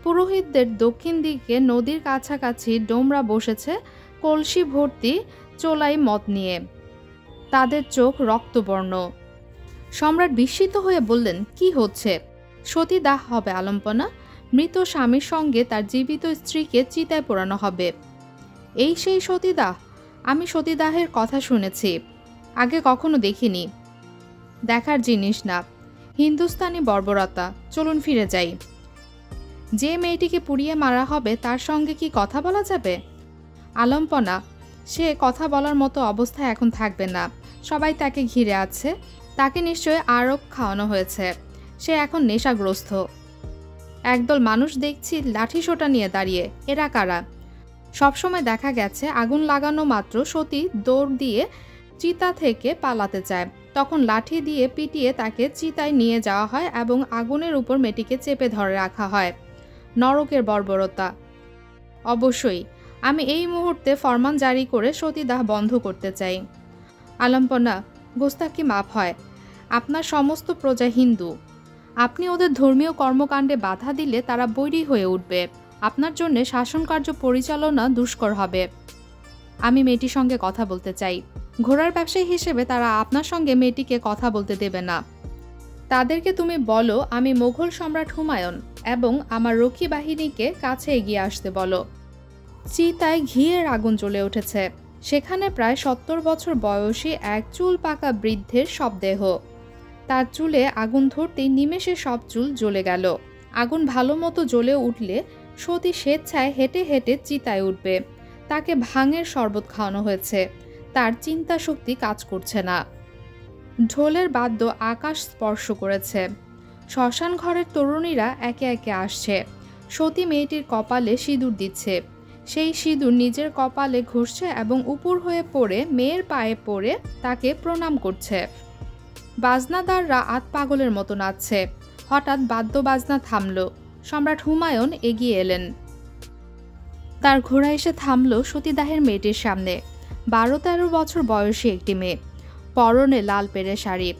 পুরোহিতদের দক্ষিণ দিকে নদীর কাছাকাছি ডোমরা বসেছে কলসি ভর্তি চোলাই মদ নিয়ে। তাদের চোখ রক্তবর্ণ। সম্রাট বিস্মিত হয়ে বললেন, কি হচ্ছে? সতীদাহ হবে আলম্পনা। মৃত স্বামীর সঙ্গে তার জীবিত স্ত্রীকে চিতায় পোড়ানো হবে। এই সেই সতীদাহ? আমি সতীদাহের কথা শুনেছি, আগে কখনো দেখিনি। দেখার জিনিস না, হিন্দুস্তানি বর্বরতা। চলুন ফিরে যাই। যে মেয়েটিকে পুড়িয়ে মারা হবে তার সঙ্গে কি কথা বলা যাবে? আলম্পনা, সে কথা বলার মতো অবস্থায় এখন থাকবে না। সবাই তাকে ঘিরে আছে। তাকে নিশ্চয়ই আরব খাওয়ানো হয়েছে। সে এখন নেশাগ্রস্ত। একদল মানুষ দেখছি লাঠি সোটা নিয়ে দাঁড়িয়ে। এরা কারা? সবসময় দেখা গেছে আগুন লাগানো মাত্র সতী দৌড় দিয়ে চিতা থেকে পালাতে চায়। তখন লাঠি দিয়ে পিটিয়ে তাকে চিতায় নিয়ে যাওয়া হয় এবং আগুনের উপর মেয়েটিকে চেপে ধরে রাখা হয়। নরকের বর্বরতা। অবশ্যই আমি এই মুহূর্তে ফরমান জারি করে সতীদাহ বন্ধ করতে চাই। আলম্পনা, গোস্তাকি মাপ হয়। আপনার সমস্ত প্রজা হিন্দু। আপনি ওদের ধর্মীয় কর্মকাণ্ডে বাধা দিলে তারা বৈরী হয়ে উঠবে। আপনার জন্য শাসনকার্য পরিচালনা দুষ্কর হবে। আমি মেয়েটির সঙ্গে কথা বলতে চাই। ঘোড়ার ব্যবসায়ী হিসেবে তারা আপনার সঙ্গে মেয়েটিকে কথা বলতে দেবে না। তাদেরকে তুমি বলো আমি মোগল সম্রাট হুমায়ুন এবং আমার রক্ষী বাহিনীকে কাছে এগিয়ে আসতে বলো। চিতায় ঘিয়ের আগুন জ্বলে উঠেছে। সেখানে প্রায় 70 বছর বয়সী এক চুল পাকা বৃদ্ধের শবদেহ। তার চুলে আগুন ধরতেই নিমেষে সব চুল জ্বলে গেল। আগুন ভালো মতো জ্বলে উঠলে সতী স্বেচ্ছায় হেঁটে হেঁটে চিতায় উঠবে। তাকে ভাঙের শরবত খাওয়ানো হয়েছে। তার চিন্তা শক্তি কাজ করছে না। ঢোলের বাদ্য আকাশ স্পর্শ করেছে। শ্মশান ঘরের তরুণীরা একে একে আসছে। সতী মেয়েটির কপালে সিঁদুর দিচ্ছে। সেই সিঁদুর নিজের কপালে ঘষছে এবং উপর হয়ে পড়ে মেয়ের পায়ে পড়ে তাকে প্রণাম করছে। বাজনাদাররা আত পাগলের মতো নাচছে। হঠাৎ বাদ্য বাজনা থামল। সম্রাট হুমায়ুন এগিয়ে এলেন। তার ঘোড়া এসে থামল সতীদাহের মেয়েটির সামনে। 12-13 বছর বয়সী একটি মেয়ে। পরনে লাল পেড়ে শাড়ি,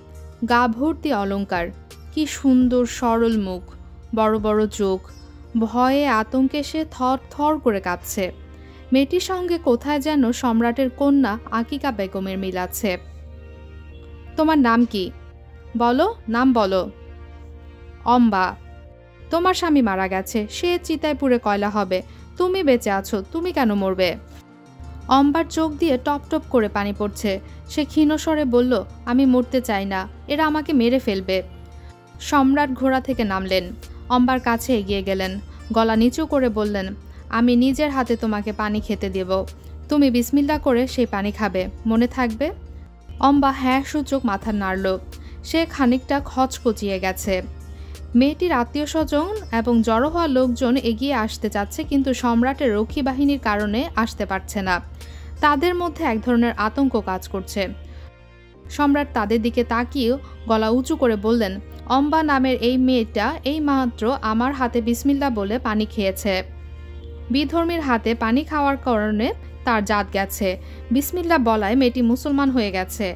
গা ভর্তি অলংকার, কি সুন্দর সরল মুখ, বড় বড় চোখ, ভয়ে আতঙ্কে সে থর থর করে কাঁপছে। মেয়েটির সঙ্গে কোথায় যেন সম্রাটের কন্যা আকিকা বেগমের মিল আছে। তোমার নাম কি? বলো, নাম বলো। অম্বা। তোমার স্বামী মারা গেছে, সে চিতায় পুড়ে কয়লা হবে, তুমি বেঁচে আছো, তুমি কেন মরবে? অম্বার চোখ দিয়ে টপ টপ করে পানি পড়ছে। সে ক্ষীণস্বরে বলল, আমি মরতে চাই না, এরা আমাকে মেরে ফেলবে। সম্রাট ঘোড়া থেকে নামলেন, অম্বার কাছে এগিয়ে গেলেন, গলা নিচু করে বললেন, আমি নিজের হাতে তোমাকে পানি খেতে দেব, তুমি বিসমিল্লাহ করে সেই পানি খাবে, মনে থাকবে? অম্বা হ্যাঁ সূচক মাথা নাড়ল। সে খানিকটা খচকচিয়ে গেছে। মেয়েটির আত্মীয় স্বজন এবং জড়ো হওয়া লোকজন এগিয়ে আসতে চাচ্ছে, কিন্তু সম্রাটের রক্ষী বাহিনীর কারণে আসতে পারছে না। তাদের মধ্যে এক ধরনের আতঙ্ক কাজ করছে। সম্রাট তাদের দিকে তাকিয়ে গলা উঁচু করে বললেন, অম্বা নামের এই মেয়েটা এই মাত্র আমার হাতে বিসমিল্লাহ বলে পানি খেয়েছে। বিধর্মীর হাতে পানি খাওয়ার কারণে তার জাত গেছে। বিসমিল্লাহ বলায় মেয়েটি মুসলমান হয়ে গেছে।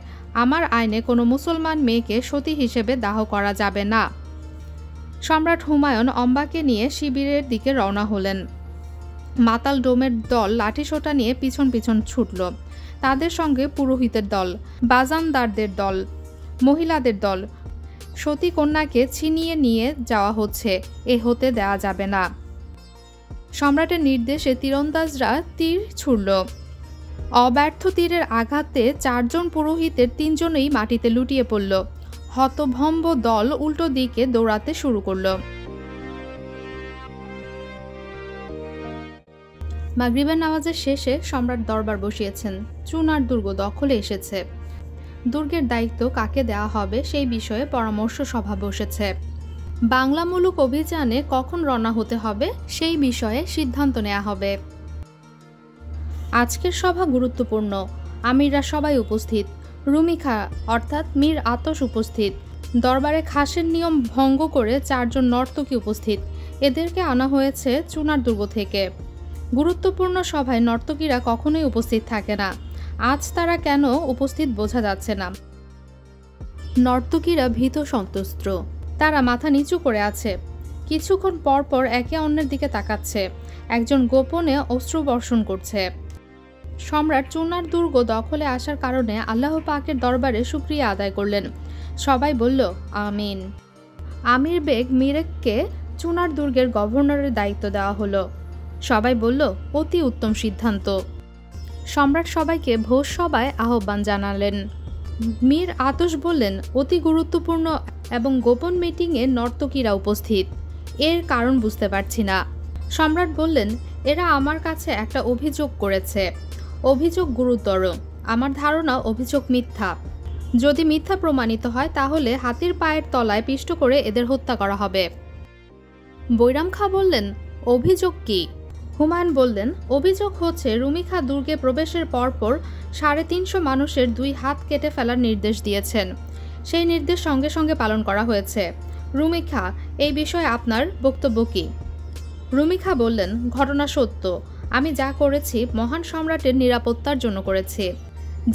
আমার আইনে কোনো মুসলমান মেয়েকে সতী হিসেবে দাহ করা যাবে না। সম্রাট হুমায়ুন অম্বাকে নিয়ে শিবিরের দিকে রওনা হলেন। মাতাল ডোমের দল লাঠিসোঁটা নিয়ে পিছন পিছন ছুটল। তাদের সঙ্গে পুরোহিতের দল, বাজানদারদের দল, মহিলাদের দল। সতী কন্যাকে ছিনিয়ে নিয়ে যাওয়া হচ্ছে, এ হতে দেওয়া যাবে না। সম্রাটের নির্দেশে তীরন্দাজরা তীর ছুড়ল। অব্যর্থ তীরের আঘাতে 4 জন পুরোহিতের 3 জনই মাটিতে লুটিয়ে পড়ল। হতভম্ব দল উল্টো দিকে দৌড়াতে শুরু করল। মাগরিবের নামাজের শেষে সম্রাট দরবার বসিয়েছেন। চুনার দুর্গ দখলে এসেছে। দুর্গের দায়িত্ব কাকে দেওয়া হবে সেই বিষয়ে পরামর্শ সভা বসেছে। বাংলামূলক অভিযানে কখন রওনা হতে হবে সেই বিষয়ে সিদ্ধান্ত নেওয়া হবে। আজকের সভা গুরুত্বপূর্ণ। আমিররা সবাই উপস্থিত। রুমি খা অর্থাৎ মীর আতস উপস্থিত। দরবারে খাসের নিয়ম ভঙ্গ করে 4 জন নর্তকী উপস্থিত। এদেরকে আনা হয়েছে চুনার দুর্গ থেকে। গুরুত্বপূর্ণ সভায় নর্তকীরা কখনোই উপস্থিত থাকে না। আজ তারা কেন উপস্থিত বোঝা যাচ্ছে না। নর্তকীরা ভীত সন্ত্রস্ত। তারা মাথা নিচু করে আছে। কিছুক্ষণ পর পর একে অন্যের দিকে তাকাচ্ছে। একজন গোপনে অশ্রু বর্ষণ করছে। সম্রাট চুনার দুর্গ দখলে আসার কারণে আল্লাহ পাকের দরবারে শুকরিয়া আদায় করলেন। সবাই বলল আমিন। আমির বেগ মিরেককে চুনার দুর্গের গভর্নরের দায়িত্ব দেওয়া হলো। সবাই বলল অতি উত্তম সিদ্ধান্ত। সম্রাট সবাইকে ভোজ সভায় আহ্বান জানালেন। মীর আতস বললেন, অতি গুরুত্বপূর্ণ এবং গোপন মিটিংয়ে নর্তকীরা উপস্থিত, এর কারণ বুঝতে পারছি না। সম্রাট বললেন, এরা আমার কাছে একটা অভিযোগ করেছে। অভিযোগ গুরুতর। আমার ধারণা অভিযোগ মিথ্যা। যদি মিথ্যা প্রমাণিত হয় তাহলে হাতির পায়ের তলায় পিষ্ট করে এদের হত্যা করা হবে। বৈরাম খাঁ বললেন, অভিযোগ কি? হুমায়ুন বললেন, অভিযোগ হচ্ছে রুমি খাঁ দুর্গে প্রবেশের পরপর 350 মানুষের 2 হাত কেটে ফেলার নির্দেশ দিয়েছেন। সেই নির্দেশ সঙ্গে সঙ্গে পালন করা হয়েছে। রুমি খাঁ, এই বিষয়ে আপনার বক্তব্য কি? রুমি খাঁ বললেন, ঘটনা সত্য। আমি যা করেছি মহান সম্রাটের নিরাপত্তার জন্য করেছি।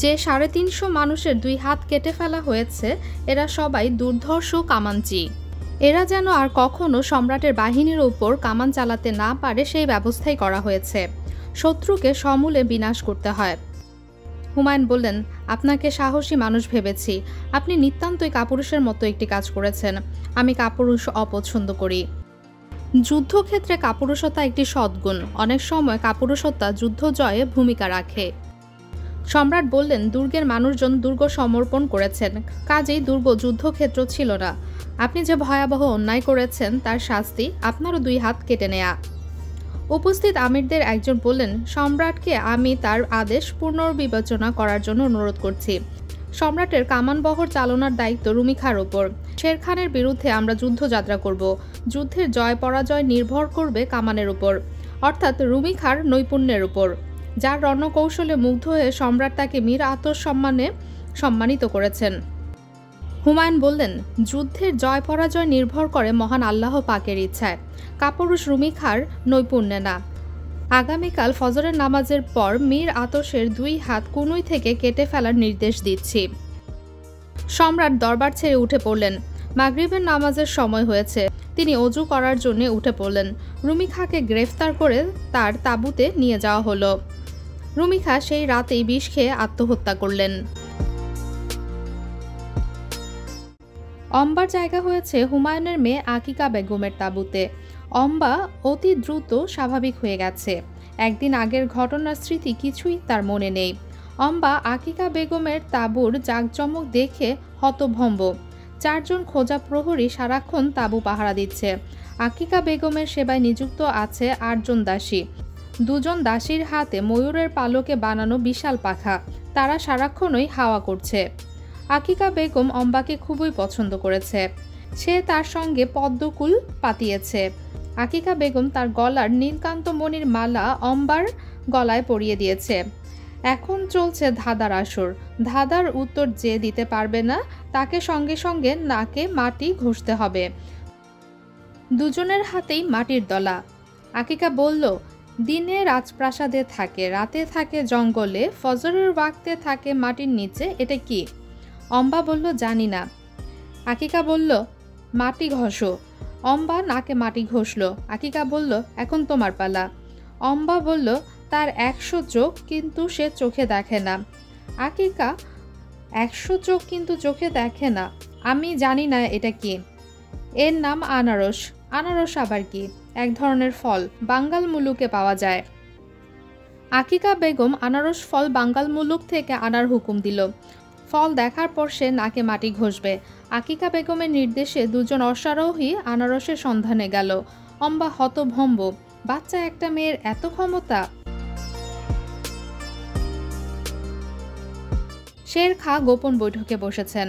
যে 350 মানুষের 2 হাত কেটে ফেলা হয়েছে এরা সবাই দুর্ধর্ষ কামানচি। এরা যেন আর কখনো সম্রাটের বাহিনীর উপর কামান চালাতে না পারে সেই ব্যবস্থাই করা হয়েছে। শত্রুকে সমূলে বিনাশ করতে হয়। হুমায়ুন বললেন, আপনাকে সাহসী মানুষ ভেবেছি। আপনি নিতান্তই কাপুরুষের মতো একটি কাজ করেছেন। আমি কাপুরুষ অপছন্দ করি। যুদ্ধক্ষেত্রে কাপুরুষতা একটি সদ্গুণ। অনেক সময় কাপুরুষতা যুদ্ধ জয়ে ভূমিকা রাখে। সম্রাট বললেন, দুর্গের মানুষজন দুর্গ সমর্পণ করেছেন, কাজেই দুর্গ যুদ্ধক্ষেত্র ছিল না। আপনি যে ভয়াবহ অন্যায় করেছেন তার শাস্তি আপনারও 2 হাত কেটে নেয়া। উপস্থিত আমিরদের একজন বললেন, সম্রাটকে আমি তার আদেশ পুনর্বিবেচনা করার জন্য অনুরোধ করছি। সম্রাটের কামানবহর চালনার দায়িত্ব রুমি খাঁর ওপর। শের খানের বিরুদ্ধে আমরা যুদ্ধযাত্রা করব। যুদ্ধের জয় পরাজয় নির্ভর করবে কামানের উপর, অর্থাৎ রুমি খাঁর নৈপুণ্যের উপর। যার রণকৌশলে মুগ্ধ হয়ে সম্রাট তাকে মীর আতস সম্মানে সম্মানিত করেছেন। হুমায়ুন বললেন, যুদ্ধের জয় পরাজয় নির্ভর করে মহান আল্লাহ পাকের ইচ্ছায়, কাপুরুষ রুমি খাঁর নৈপুণ্যে না। আগামীকাল ফজরের নামাজের পর মীর আতসের 2 হাত কুনুই থেকে কেটে ফেলার নির্দেশ দিচ্ছি। সম্রাট দরবার ছেড়ে উঠে পড়লেন। মাগরিবের নামাজের সময় হয়েছে। তিনি অজু করার জন্য উঠে পড়লেন। রুমি খাঁকে গ্রেফতার করে তার তাঁবুতে নিয়ে যাওয়া হলো। রুমি খাঁ সেই রাতেই বিষ খেয়ে আত্মহত্যা করলেন। অম্বার জায়গা হয়েছে হুমায়ুনের মেয়ে আকিকা বেগমের তাঁবুতে। অম্বা অতি দ্রুত স্বাভাবিক হয়ে গেছে। একদিন আগের ঘটনার স্মৃতি কিছুই তার মনে নেই। অম্বা আকিকা বেগমের তাঁবুর জাঁকজমক দেখে হতভম্ব। 4 জন খোঁজা প্রহরী সারাক্ষণ তাঁবু পাহারা দিচ্ছে। আকিকা বেগমের সেবায় নিযুক্ত আছে 8 জন দাসী। 2 জন দাসীর হাতে ময়ূরের পালকে বানানো বিশাল পাখা। তারা সারাক্ষণই হাওয়া করছে। আকিকা বেগম অম্বাকে খুবই পছন্দ করেছে। সে তার সঙ্গে পদ্মকুল পাতিয়েছে। আকিকা বেগম তার গলার নীলকান্তমণির মালা অম্বার গলায় পরিয়ে দিয়েছে। এখন চলছে ধাঁধার আসর। ধাঁধার উত্তর যে দিতে পারবে না তাকে সঙ্গে সঙ্গে নাকে মাটি ঘষতে হবে। 2 জনের হাতেই মাটির দলা। আকিকা বলল, দিনে রাজপ্রাসাদে থাকে, রাতে থাকে জঙ্গলে, ফজরের ওয়াক্তে থাকে মাটির নিচে, এটা কি? অম্বা বলল, জানি না। আকিকা বলল, মাটি ঘষো। অম্বা নাকে মাটি ঘষল। আকিকা বলল, এখন তোমার পালা। অম্বা বলল, তার 100 চোখ, কিন্তু সে চোখে দেখে না। আকিকা, 100 চোখ কিন্তু চোখে দেখে না? আমি জানি না এটা কি। এর নাম আনারস। আনারস আবার কি? এক ধরনের ফল, বাঙ্গাল মুলুকে পাওয়া যায়। আকিকা বেগম আনারস ফল বাঙ্গাল মুলুক থেকে আনার হুকুম দিল। ফল দেখার পর সে নাকে মাটি ঘষবে। আকিকা বেগমের নির্দেশে 2 জন অশ্বারোহী আনারসের সন্ধানে গেল। অম্বা হতভম্ব। বাচ্চা একটা মেয়ের এত ক্ষমতা! শের খাঁ গোপন বৈঠকে বসেছেন।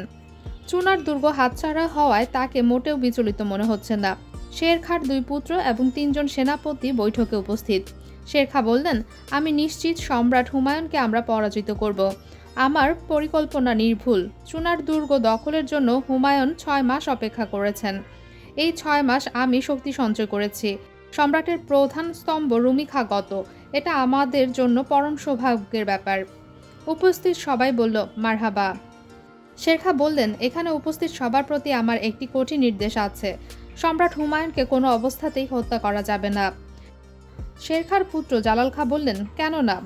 চুনার দুর্গ হাতছাড়া হওয়ায় তাকে মোটেও বিচলিত মনে হচ্ছে না। শের খাঁর 2 পুত্র এবং 3 জন সেনাপতি বৈঠকে উপস্থিত। শের খাঁ বললেন, আমি নিশ্চিত সম্রাট হুমায়ুনকে আমরা পরাজিত করব। আমার পরিকল্পনা নির্ভুল। চুনার দুর্গ দখলের জন্য হুমায়ুন 6 মাস অপেক্ষা করেছেন। এই 6 মাস আমি শক্তি সঞ্চয় করেছি। সম্রাটের প্রধান স্তম্ভ রুমি খাঁ গত। এটা আমাদের জন্য পরম সৌভাগ্যের ব্যাপার। উপস্থিত সবাই বলল, মারহাবা। শের খাঁ বললেন, এখানে উপস্থিত সবার প্রতি আমার একটি কঠিন নির্দেশ আছে। সম্রাট হুমায়ুনকে কোনো অবস্থাতেই হত্যা করা যাবে না। শের খাঁর পুত্র জালাল খাঁ বললেন, কেন না?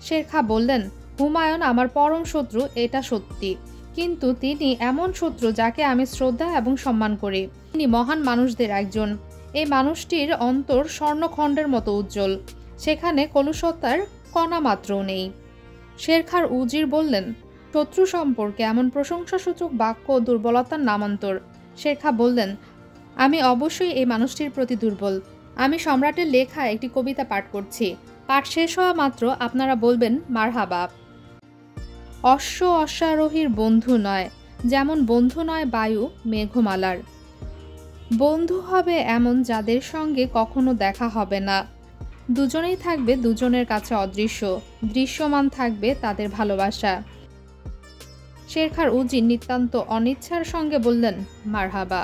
শের খাঁ বললেন, হুমায়ুন আমার পরম শত্রু, এটা সত্যি, কিন্তু তিনি এমন শত্রু যাকে আমি শ্রদ্ধা এবং সম্মান করি। তিনি মহান মানুষদের একজন। এই মানুষটির অন্তর স্বর্ণখণ্ডের মতো উজ্জ্বল। সেখানে কলুষতার কণা মাত্রও নেই। শের খাঁর উজির বললেন, শত্রু সম্পর্কে এমন প্রশংসাসূচক বাক্য দুর্বলতার নামান্তর। শের খাঁ বললেন, আমি অবশ্যই এই মানুষটির প্রতি দুর্বল। আমি সম্রাটের লেখা একটি কবিতা পাঠ করছি। পাঠ শেষ হওয়া মাত্র আপনারা বলবেন মারহাবা। অশ্বারোহীর বন্ধু নয়, যেমন বন্ধু নয় বায়ু মেঘমালার। বন্ধু হবে এমন যাদের সঙ্গে কখনো দেখা হবে না। দুজনেই থাকবে দুজনের কাছে অদৃশ্য, দৃশ্যমান থাকবে তাদের ভালোবাসা। শের খাঁর উজির নিতান্ত অনিচ্ছার সঙ্গে বললেন, মারহাবা।